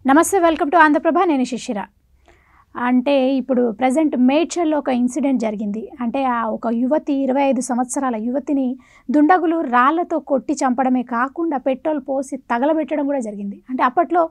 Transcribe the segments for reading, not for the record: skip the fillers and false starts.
నమస్తే, welcome to Andhraprabha. నేను శిశిర. అంటే ఇప్పుడు ప్రజెంట్ మేడ్చల్లో ఒక ఇన్సిడెంట్ జరిగింది. అంటే ఒక యువతి 25 సంవత్సరాల యువతిని దుండగులు రాళ్లతో కొట్టి చంపడమే కాకుండా పెట్రోల్ పోసి తగలబెట్టడం కూడా జరిగింది. అంటే అప్పట్లో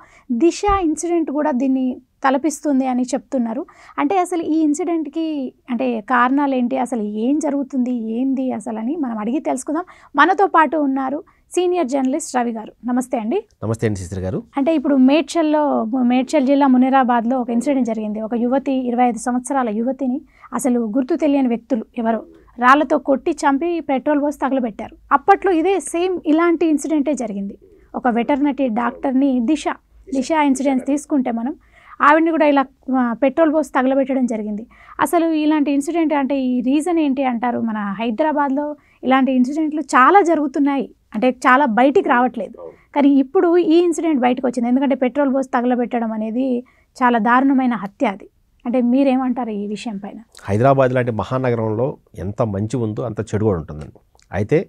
దిశ ఇన్సిడెంట్ కూడా దీన్ని తలపిస్తుంది అని చెప్తున్నారు. అంటే అసలు ఈ ఇన్సిడెంట్కి అంటే కారణాలు ఏంటి, అసలు ఏం జరుగుతుంది, ఏంది అసలు అని మనం అడిగి తెలుసుకుందాం. మనతో పాటు ఉన్నారు సీనియర్ జర్నలిస్ట్ రవి గారు. నమస్తే అండి. నమస్తే అండి శిశిర గారు. అంటే ఇప్పుడు మేడ్చల్ జిల్లా మునిరాబాద్లో ఒక ఇన్సిడెంట్ జరిగింది. ఒక యువతి 25 సంవత్సరాల యువతిని అసలు గుర్తు తెలియని వ్యక్తులు ఎవరో రాళ్లతో కొట్టి చంపి పెట్రోల్ పోసి తగలబెట్టారు. అప్పట్లో ఇదే సేమ్ ఇలాంటి ఇన్సిడెంటే జరిగింది. ఒక వెటర్నరీ డాక్టర్ని దిశ ఇన్సిడెంట్స్ తీసుకుంటే మనం ఆవిడని కూడా ఇలా పెట్రోల్ పోసి తగలబెట్టడం జరిగింది. అసలు ఇలాంటి ఇన్సిడెంట్ అంటే ఈ రీజన్ ఏంటి అంటారు? మన హైదరాబాద్లో ఇలాంటి ఇన్సిడెంట్లు చాలా జరుగుతున్నాయి, అంటే చాలా బయటికి రావట్లేదు. కానీ ఇప్పుడు ఈ ఇన్సిడెంట్ బయటకు వచ్చింది. ఎందుకంటే పెట్రోల్ పోసి తగలబెట్టడం అనేది చాలా దారుణమైన హత్య. అది అంటే మీరేమంటారు ఈ విషయం పైన? హైదరాబాద్ లాంటి మహానగరంలో ఎంత మంచి ఉందో అంత చెడు కూడా ఉంటుందండి. అయితే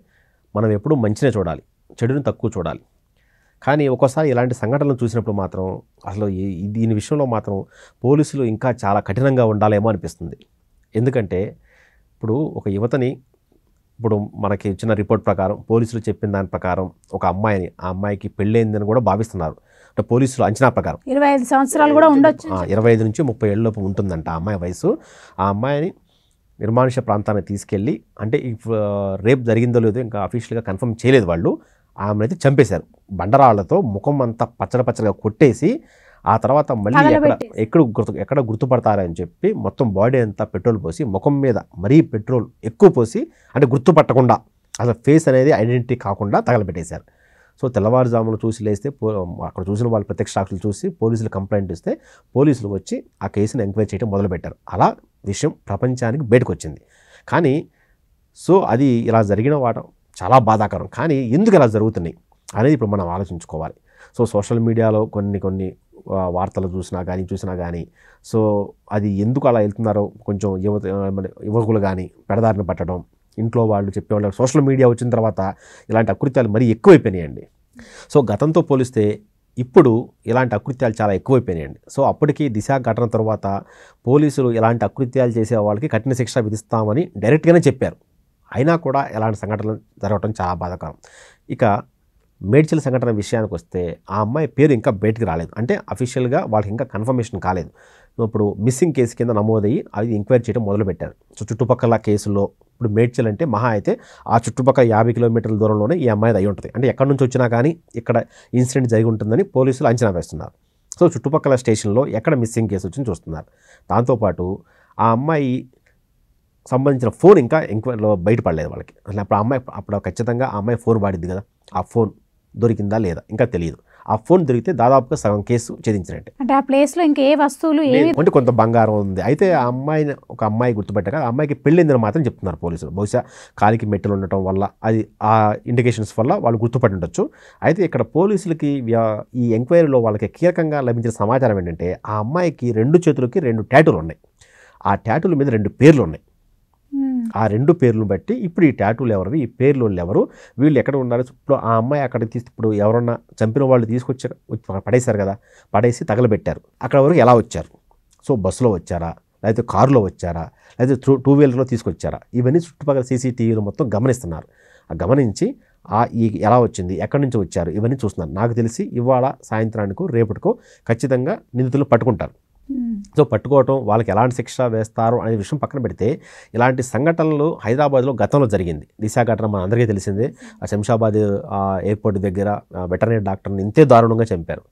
మనం ఎప్పుడూ మంచినే చూడాలి, చెడుని తక్కువ చూడాలి. కానీ ఒక్కోసారి ఇలాంటి సంఘటనలు చూసినప్పుడు మాత్రం అసలు దీని విషయంలో మాత్రం పోలీసులు ఇంకా చాలా కఠినంగా ఉండాలేమో అనిపిస్తుంది. ఎందుకంటే ఇప్పుడు ఒక యువతని, ఇప్పుడు మనకి ఇచ్చిన రిపోర్ట్ ప్రకారం పోలీసులు చెప్పిన దాని ప్రకారం ఒక అమ్మాయిని, ఆ అమ్మాయికి పెళ్ళైందని కూడా భావిస్తున్నారు. అంటే పోలీసులు అంచనా ప్రకారం 25 సంవత్సరాలు కూడా ఉండొచ్చు, 25 నుంచి 30 ఏళ్ళ లోపు ఉంటుందంట ఆ అమ్మాయి వయసు. ఆ అమ్మాయిని నిర్మానుష్య ప్రాంతానికి తీసుకెళ్ళి, అంటే రేప్ జరిగిందో లేదో ఇంకా అఫీషియల్గా కన్ఫర్మ్ చేయలేదు వాళ్ళు, ఆమెనైతే చంపేశారు. బండరాళ్లతో ముఖం అంతా పచ్చగా కొట్టేసి ఆ తర్వాత మళ్ళీ ఎక్కడ గుర్తుపడతారని చెప్పి మొత్తం బాడీ అంతా పెట్రోల్ పోసి, ముఖం మీద మరీ పెట్రోల్ ఎక్కువ పోసి, అంటే గుర్తుపట్టకుండా అసలు ఫేస్ అనేది ఐడెంటిటీ కాకుండా తగలబెట్టేశారు. సో తెల్లవారుజామును చూసి లేస్తే అక్కడ చూసిన వాళ్ళు ప్రత్యక్ష సాక్షులు చూసి పోలీసులు కంప్లైంట్ ఇస్తే పోలీసులు వచ్చి ఆ కేసును ఎంక్వైరీ చేయడం మొదలుపెట్టారు. అలా విషయం ప్రపంచానికి బయటకు వచ్చింది. కానీ సో అది ఇలా జరిగిన వాటం చాలా బాధాకరం. కానీ ఎందుకు ఇలా జరుగుతున్నాయి అనేది ఇప్పుడు మనం ఆలోచించుకోవాలి. సో సోషల్ మీడియాలో కొన్ని వార్తలు చూసినా కానీ సో అది ఎందుకు అలా వెళ్తున్నారో కొంచెం యువకులు కానీ పెడదారిని పట్టడం, ఇంట్లో వాళ్ళు చెప్పేవాళ్ళు, సోషల్ మీడియా వచ్చిన తర్వాత ఇలాంటి అకృత్యాలు మరీ ఎక్కువైపోయినాయండి. సో గతంతో పోలిస్తే ఇప్పుడు ఇలాంటి అకృత్యాలు చాలా ఎక్కువైపోయినాయండి. సో అప్పటికి దిశ ఘటన తర్వాత పోలీసులు ఇలాంటి అకృత్యాలు చేసే వాళ్ళకి కఠిన శిక్ష విధిస్తామని డైరెక్ట్గానే చెప్పారు. అయినా కూడా ఇలాంటి సంఘటనలు జరగడం చాలా బాధాకరం. ఇక మేడ్చల్ సంఘటన విషయానికి వస్తే ఆ అమ్మాయి పేరు ఇంకా బయటికి రాలేదు, అంటే అఫీషియల్గా వాళ్ళకి ఇంకా కన్ఫర్మేషన్ కాలేదు. ఇప్పుడు మిస్సింగ్ కేసు కింద నమోదయ్యి అది ఎంక్వైరీ చేయడం మొదలుపెట్టారు. సో చుట్టుపక్కల కేసుల్లో ఇప్పుడు మేడ్చల్ అంటే మహా అయితే ఆ చుట్టుపక్కల 50 కిలోమీటర్ల దూరంలోనే ఈ అమ్మాయిది అయి ఉంటుంది. అంటే ఎక్కడి నుంచి వచ్చినా కానీ ఇక్కడ ఇన్సిడెంట్ జరిగి ఉంటుందని పోలీసులు అంచనా వేస్తున్నారు. సో చుట్టుపక్కల స్టేషన్లో ఎక్కడ మిస్సింగ్ కేసు వచ్చింది చూస్తున్నారు. దాంతోపాటు ఆ అమ్మాయి సంబంధించిన ఫోన్ ఇంకా ఎంక్వైరీలో బయటపడలేదు వాళ్ళకి. అప్పుడు ఖచ్చితంగా ఆ అమ్మాయి ఫోన్ వాడిద్ది కదా, ఆ ఫోన్ దొరికిందా లేదా ఇంకా తెలియదు. ఆ ఫోన్ దొరికితే దాదాపుగా సగం కేసు ఛేదించినట్టే. అంటే ఆ ప్లేస్లో ఇంకా ఏ వస్తువులు అంటే కొంత బంగారం ఉంది. అయితే ఆ అమ్మాయిని ఒక అమ్మాయి గుర్తుపెట్టాక ఆ అమ్మాయికి పెళ్ళిందని మాత్రం చెప్తున్నారు పోలీసులు. బహుశా కాలికి మెట్టలు ఉండటం వల్ల అది ఆ ఇండికేషన్స్ వల్ల వాళ్ళు గుర్తుపట్టి ఉండొచ్చు. అయితే ఇక్కడ పోలీసులకి ఈ ఎంక్వైరీలో వాళ్ళకి కీలకంగా లభించిన సమాచారం ఏంటంటే ఆ అమ్మాయికి 2 చేతులకి 2 ట్యాటూలు ఉన్నాయి. ఆ ట్యాటూల మీద 2 పేర్లు ఉన్నాయి. ఆ 2 పేర్లను బట్టి ఇప్పుడు ఈ ట్యాటూలు ఎవరు, ఈ పేర్లు ఎవరు, వీళ్ళు ఎక్కడ ఉన్నారు, ఇప్పుడు ఆ అమ్మాయి అక్కడికి ఇప్పుడు ఎవరన్నా చంపిన వాళ్ళు తీసుకొచ్చి పడేశారు కదా, పడేసి తగలబెట్టారు. అక్కడ వరకు ఎలా వచ్చారు? సో బస్సులో వచ్చారా, లేకపోతే కారులో వచ్చారా, లేకపోతే 2 వీలర్లో తీసుకొచ్చారా? ఇవన్నీ చుట్టుపక్కల సీసీటీవీలు మొత్తం గమనిస్తున్నారు. ఆ గమనించి ఎలా వచ్చింది, ఎక్కడి నుంచి వచ్చారు, ఇవన్నీ చూస్తున్నారు. నాకు తెలిసి ఇవాళ సాయంత్రానికో రేపటికో ఖచ్చితంగా నిందితులు పట్టుకుంటారు. సో పట్టుకోవటం, వాళ్ళకి ఎలాంటి శిక్ష వేస్తారు అనే విషయం పక్కన పెడితే ఇలాంటి సంఘటనలు హైదరాబాద్లో గతంలో జరిగింది. దిశ ఘటన మన అందరికీ తెలిసిందే. ఆ శంషాబాద్ ఎయిర్పోర్ట్ దగ్గర వెటర్నరీ డాక్టర్ని ఇంతే దారుణంగా చంపారు.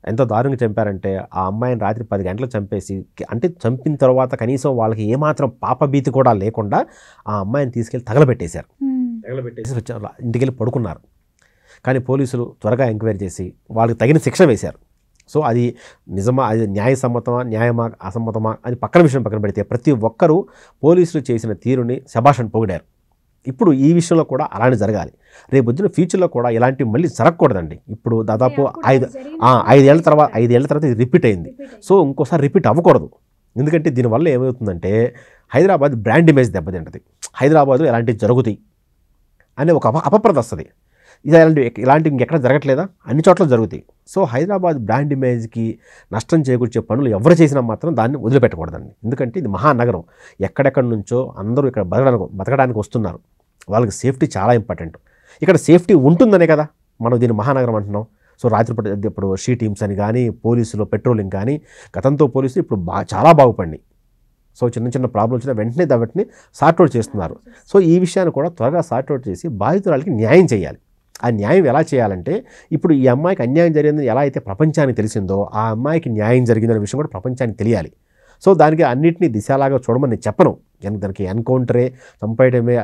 ఎంత దారుణంగా చంపారంటే ఆ అమ్మాయిని రాత్రి 10 గంటలకు చంపేసి, అంటే చంపిన తర్వాత కనీసం వాళ్ళకి ఏమాత్రం పాపభీతి కూడా లేకుండా ఆ అమ్మాయిని తీసుకెళ్ళి తగలబెట్టేశారు. వచ్చారు, ఇంటికి వెళ్ళి పడుకున్నారు. కానీ పోలీసులు త్వరగా ఎంక్వైరీ చేసి వాళ్ళకి తగిన శిక్ష వేశారు. సో అది నిజమా, అది న్యాయసమ్మతమా, న్యాయమా, అసమ్మతమా అని విషయం పక్కన పెడితే ప్రతి ఒక్కరూ పోలీసులు చేసిన తీరుని శభాషని పొగిడారు. ఇప్పుడు ఈ విషయంలో కూడా అలానే జరగాలి. రేపొద్దున ఫ్యూచర్లో కూడా ఇలాంటివి మళ్ళీ జరగకూడదండి. ఇప్పుడు దాదాపు 5 ఏళ్ల తర్వాత ఇది రిపీట్ అయింది. సో ఇంకోసారి రిపీట్ అవ్వకూడదు. ఎందుకంటే దీనివల్ల ఏమవుతుందంటే హైదరాబాద్ బ్రాండ్ ఇమేజ్ దెబ్బతింటుంది. హైదరాబాద్లో ఇలాంటివి జరుగుతాయి అనే ఒక అపప్రద వస్తుంది. ఇలాంటివి ఇంకెక్కడ జరగట్లేదా? అన్ని చోట్ల జరుగుతాయి. సో హైదరాబాద్ బ్రాండ్ ఇమేజ్కి నష్టం చేకూర్చే పనులు ఎవరు చేసినా మాత్రం దాన్ని వదిలిపెట్టకూడదండి. ఎందుకంటే ఇది మహానగరం, ఎక్కడెక్కడి నుంచో అందరూ ఇక్కడ బతకడానికి వస్తున్నారు. వాళ్ళకి సేఫ్టీ చాలా ఇంపార్టెంట్. ఇక్కడ సేఫ్టీ ఉంటుందనే కదా మనం దీన్ని మహానగరం అంటున్నాం. సో రాత్రిపూట ఇప్పుడు షీ టీమ్స్ అని కానీ, పోలీసులు పెట్రోలింగ్ కానీ గతంతో పోలీసులు ఇప్పుడు చాలా బాగుపడినాయి. సో చిన్న చిన్న ప్రాబ్లమ్స్ వచ్చినా వెంటనే వాటిని సార్ట్అవుట్ చేస్తున్నారు. సో ఈ విషయాన్ని కూడా త్వరగా సార్ట్అవుట్ చేసి బాధితురాలకి న్యాయం చేయాలి. ఆ న్యాయం ఎలా చేయాలంటే, ఇప్పుడు ఈ అమ్మాయికి అన్యాయం జరిగిందని ఎలా అయితే ప్రపంచానికి తెలిసిందో, ఆ అమ్మాయికి న్యాయం జరిగిందనే విషయం కూడా ప్రపంచానికి తెలియాలి. సో దానికి అన్నింటినీ దిశలాగా చూడమని నేను చెప్పను. దానికి ఎన్కౌంటరే, చంపేయడమే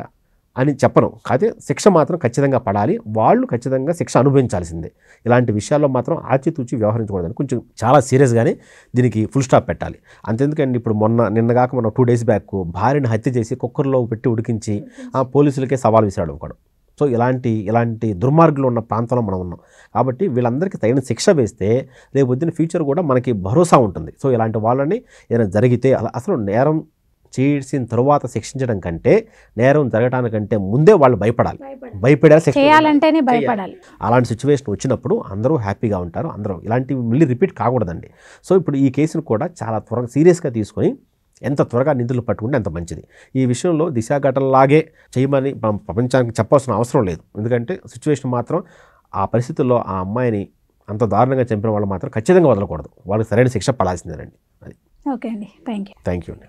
అని చెప్పను. కాకపోతే శిక్ష మాత్రం ఖచ్చితంగా పడాలి. వాళ్ళు ఖచ్చితంగా శిక్ష అనుభవించాల్సిందే. ఇలాంటి విషయాల్లో మాత్రం ఆచితూచి వ్యవహరించకూడదని కొంచెం చాలా సీరియస్గానే దీనికి ఫుల్ స్టాప్ పెట్టాలి. అంతెందుకండి, ఇప్పుడు నిన్నగాక మన 2 days బ్యాక్ భార్యను హత్య చేసి కుక్కర్లో పెట్టి ఉడికించి ఆ పోలీసులకే సవాల్ విసిరాడు ఒకడు. సో ఇలాంటి దుర్మార్గులు ఉన్న ప్రాంతంలో మనం ఉన్నాం. కాబట్టి వీళ్ళందరికీ తగిన శిక్ష వేస్తే రేపు పొద్దున ఫ్యూచర్ కూడా మనకి భరోసా ఉంటుంది. సో ఇలాంటి వాళ్ళని ఏదైనా జరిగితే అసలు నేరం చేసిన తరువాత శిక్షించడం కంటే నేరం జరగడానికంటే ముందే వాళ్ళు భయపడాలి, చేయాలంటేనే భయపడాలి. అలాంటి సిచ్యువేషన్ వచ్చినప్పుడు అందరూ హ్యాపీగా ఉంటారు. అందరూ ఇలాంటివి మళ్ళీ రిపీట్ కాకూడదండి. సో ఇప్పుడు ఈ కేసును కూడా చాలా త్వరగా సీరియస్గా తీసుకొని ఎంత త్వరగా నిధులు పట్టుకుంటే అంత మంచిది. ఈ విషయంలో దిశ ఘటనలాగే చేయమని ప్రపంచానికి చెప్పాల్సిన అవసరం లేదు. ఎందుకంటే సిచ్యువేషన్ మాత్రం ఆ పరిస్థితుల్లో ఆ అమ్మాయిని అంత దారుణంగా చంపిన వాళ్ళు మాత్రం ఖచ్చితంగా వదలకూడదు. వాళ్ళకి సరైన శిక్ష పడాల్సిందేనండి. అది ఓకే అండి, థ్యాంక్ యూ అండి.